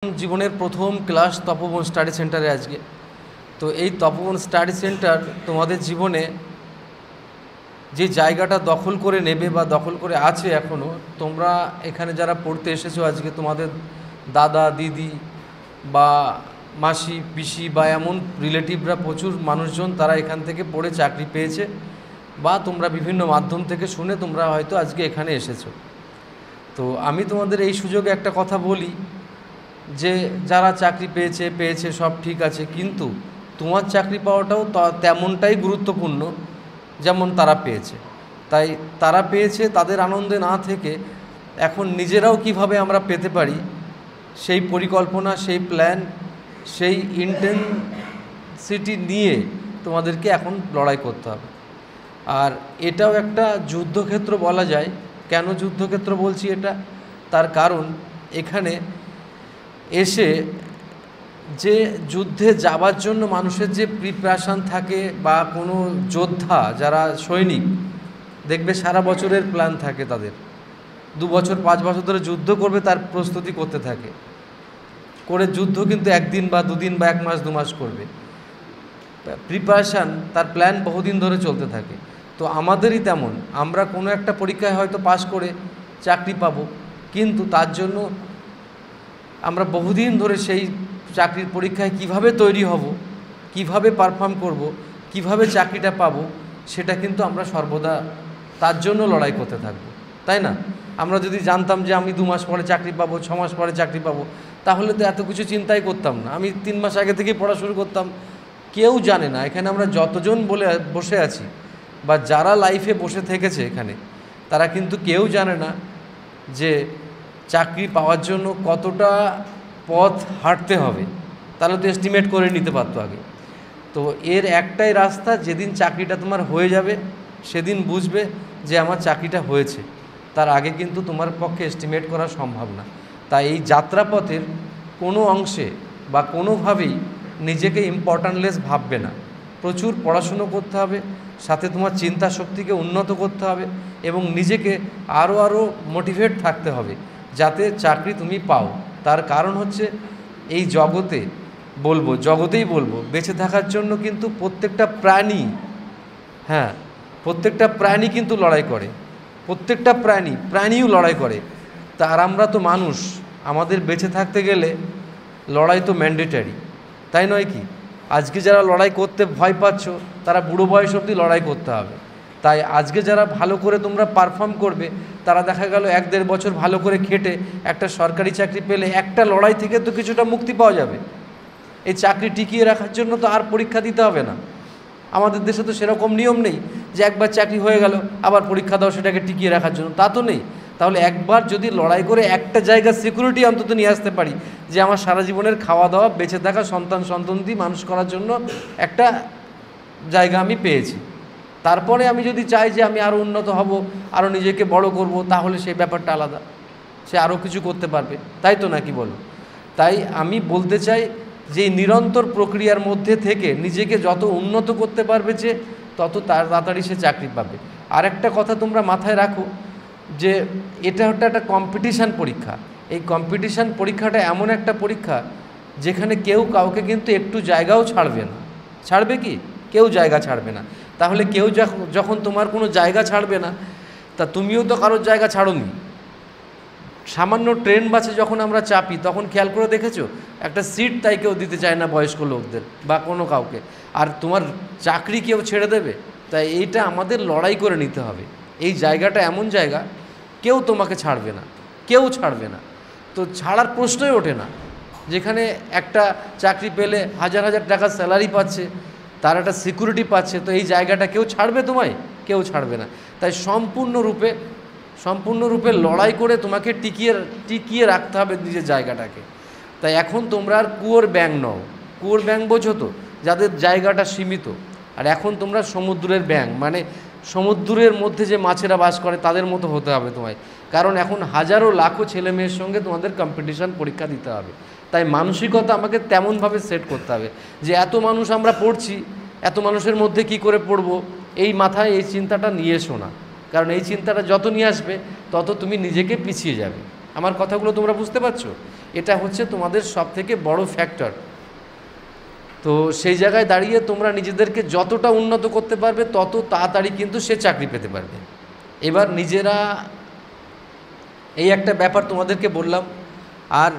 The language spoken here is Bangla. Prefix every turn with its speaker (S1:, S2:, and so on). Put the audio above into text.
S1: জীবনের প্রথম ক্লাস তপবন স্টাডি সেন্টারে আজকে। তো এই তপবন স্টাডি সেন্টার তোমাদের জীবনে যে জায়গাটা দখল করে নেবে বা দখল করে আছে এখনও, তোমরা এখানে যারা পড়তে এসেছো আজকে, তোমাদের দাদা দিদি বা মাসি পিসি বা এমন রিলেটিভরা, প্রচুর মানুষজন তারা এখান থেকে পড়ে চাকরি পেয়েছে, বা তোমরা বিভিন্ন মাধ্যম থেকে শুনে তোমরা হয়তো আজকে এখানে এসেছো। তো আমি তোমাদের এই সুযোগে একটা কথা বলি যে যারা চাকরি পেয়েছে সব ঠিক আছে, কিন্তু তোমার চাকরি পাওয়াটাও তেমনটাই গুরুত্বপূর্ণ যেমন তারা পেয়েছে। তাই তারা পেয়েছে, তাদের আনন্দে না থেকে এখন নিজেরাও কিভাবে আমরা পেতে পারি সেই পরিকল্পনা, সেই প্ল্যান, সেই ইন্টেন্সিটি নিয়ে তোমাদেরকে এখন লড়াই করতে হবে। আর এটাও একটা যুদ্ধক্ষেত্র বলা যায়। কেন যুদ্ধক্ষেত্র বলছি এটা? তার কারণ এখানে এসে যে যুদ্ধে যাবার জন্য মানুষের যে প্রিপারেশান থাকে, বা কোনো যোদ্ধা যারা সৈনিক দেখবে সারা বছরের প্ল্যান থাকে তাদের, 2 বছর 5 বছর ধরে যুদ্ধ করবে, তার প্রস্তুতি করতে থাকে করে। যুদ্ধ কিন্তু একদিন বা 2 দিন বা 1 মাস 2 মাস করবে, প্রিপারেশান তার প্ল্যান বহুদিন ধরে চলতে থাকে। তো আমাদেরই তেমন, আমরা কোনো একটা পরীক্ষায় হয়তো পাশ করে চাকরি পাবো, কিন্তু তার জন্য আমরা বহুদিন ধরে সেই চাকরির পরীক্ষায় কিভাবে তৈরি হব, কিভাবে পারফর্ম করব, কিভাবে চাকরিটা পাবো, সেটা কিন্তু আমরা সর্বদা তার জন্য লড়াই করতে থাকব, তাই না? আমরা যদি জানতাম যে আমি 2 মাস পরে চাকরি পাবো, 6 মাস পরে চাকরি পাবো, তাহলে তো এত কিছু চিন্তাই করতাম না। আমি 3 মাস আগে থেকেই পড়া শুরু করতাম। কেউ জানে না এখানে আমরা যতজন বসে আছি, বা যারা লাইফে বসে থেকেছে এখানে, তারা কিন্তু কেউ জানে না যে চাকরি পাওয়ার জন্য কতটা পথ হাঁটতে হবে। তাহলে তো এস্টিমেট করে নিতে পারতো আগে। তো এর একটাই রাস্তা, যেদিন চাকরিটা তোমার হয়ে যাবে সেদিন বুঝবে যে আমার চাকরিটা হয়েছে। তার আগে কিন্তু তোমার পক্ষে এস্টিমেট করা সম্ভব না। তাই এই যাত্রাপথের কোনো অংশে বা কোনোভাবেই নিজেকে ইম্পর্ট্যান্টলেস ভাববে না। প্রচুর পড়াশুনো করতে হবে, সাথে তোমার চিন্তা শক্তিকে উন্নত করতে হবে, এবং নিজেকে আরও মোটিভেট থাকতে হবে যাতে চাকরি তুমি পাও। তার কারণ হচ্ছে এই জগতেই বলবো বেঁচে থাকার জন্য কিন্তু প্রত্যেকটা প্রাণী কিন্তু লড়াই করে। প্রত্যেকটা প্রাণীও লড়াই করে। আর আমরা তো মানুষ, আমাদের বেঁচে থাকতে গেলে লড়াই তো ম্যান্ডেটারি, তাই নয় কি? আজকে যারা লড়াই করতে ভয় পাচ্ছ, তারা বুড়ো বয়স অবধি লড়াই করতে হবে। তাই আজকে যারা ভালো করে তোমরা পারফর্ম করবে, তারা দেখা গেল 1-1.5 বছর ভালো করে খেটে একটা সরকারি চাকরি পেলে, একটা লড়াই থেকে তো কিছুটা মুক্তি পাওয়া যাবে। এই চাকরি টিকিয়ে রাখার জন্য তো আর পরীক্ষা দিতে হবে না। আমাদের দেশে তো সেরকম নিয়ম নেই যে একবার চাকরি হয়ে গেল আবার পরীক্ষা দাও সেটাকে টিকিয়ে রাখার জন্য, তা তো নেই। তাহলে একবার যদি লড়াই করে একটা জায়গার সিকিউরিটি অন্তত নিয়ে আসতে পারি, যে আমার সারা জীবনের খাওয়া দাওয়া, বেঁচে থাকা, সন্তানদি মানুষ করার জন্য একটা জায়গা আমি পেয়েছি, তারপরে আমি যদি চাই যে আমি আরও উন্নত হব, আরও নিজেকে বড় করব, তাহলে সেই ব্যাপারটা আলাদা, সে আরও কিছু করতে পারবে, তাই তো নাকি বলো? তাই আমি বলতে চাই যে নিরন্তর প্রক্রিয়ার মধ্যে থেকে নিজেকে যত উন্নত করতে পারবে, যে তত তাড়াতাড়ি সে চাকরি পাবে। আর একটা কথা তোমরা মাথায় রাখো, যে এটা হচ্ছে একটা কম্পিটিশান পরীক্ষা। এই কম্পিটিশান পরীক্ষাটা এমন একটা পরীক্ষা যেখানে কেউ কাউকে কিন্তু একটু জায়গাও ছাড়বে না। ছাড়বে কি? কেউ জায়গা ছাড়বে না। তাহলে কেউ যখন তোমার কোনো জায়গা ছাড়বে না, তা তুমিও তো কারোর জায়গা ছাড়োনি। সামান্য ট্রেন বাসে যখন আমরা চাপি, তখন খেয়াল করে দেখেছো একটা সিট তাই কেউ দিতে চায় না বয়স্ক লোকদের বা কোনো কাউকে। আর তোমার চাকরি কেউ ছেড়ে দেবে? তাই এইটা আমাদের লড়াই করে নিতে হবে। এই জায়গাটা এমন জায়গা, কেউ তোমাকে ছাড়বে না, কেউ ছাড়বে না। তো ছাড়ার প্রশ্নই ওঠে না। যেখানে একটা চাকরি পেলে 1000 টাকার স্যালারি পাচ্ছে, তার একটা সিকিউরিটি পাচ্ছে, তো এই জায়গাটা কেউ ছাড়বে তোমায়? কেউ ছাড়বে না। তাই সম্পূর্ণরূপে লড়াই করে তোমাকে টিকিয়ে রাখতে হবে নিজের জায়গাটাকে। তাই এখন তোমরা আর কুয়োর ব্যাঙ নও। কুয়োর ব্যাঙ বোঝো তো, যাদের জায়গাটা সীমিত। আর এখন তোমরা সমুদ্রের ব্যাঙ, মানে সমুদ্রের মধ্যে যে মাছেরা বাস করে তাদের মতো হতে হবে তোমায়। কারণ এখন হাজারো লাখো ছেলে মেয়ের সঙ্গে তোমাদের কম্পিটিশান পরীক্ষা দিতে হবে। তাই মানসিকতা আমাকে তেমনভাবে সেট করতে হবে যে এত মানুষ আমরা পড়ছি, এত মানুষের মধ্যে কি করে পড়বো, এই মাথায় এই চিন্তাটা নিয়ে এসো না। কারণ এই চিন্তাটা যত নিয়ে আসবে, তত তুমি নিজেকে পিছিয়ে যাবে। আমার কথাগুলো তোমরা বুঝতে পারছো? এটা হচ্ছে তোমাদের সবথেকে বড় ফ্যাক্টর। তো সেই জায়গায় দাঁড়িয়ে তোমরা নিজেদেরকে যতটা উন্নত করতে পারবে তত তাড়াতাড়ি কিন্তু সে চাকরি পেতে পারবে। এবার নিজেরা এই একটা ব্যাপার তোমাদেরকে বললাম। আর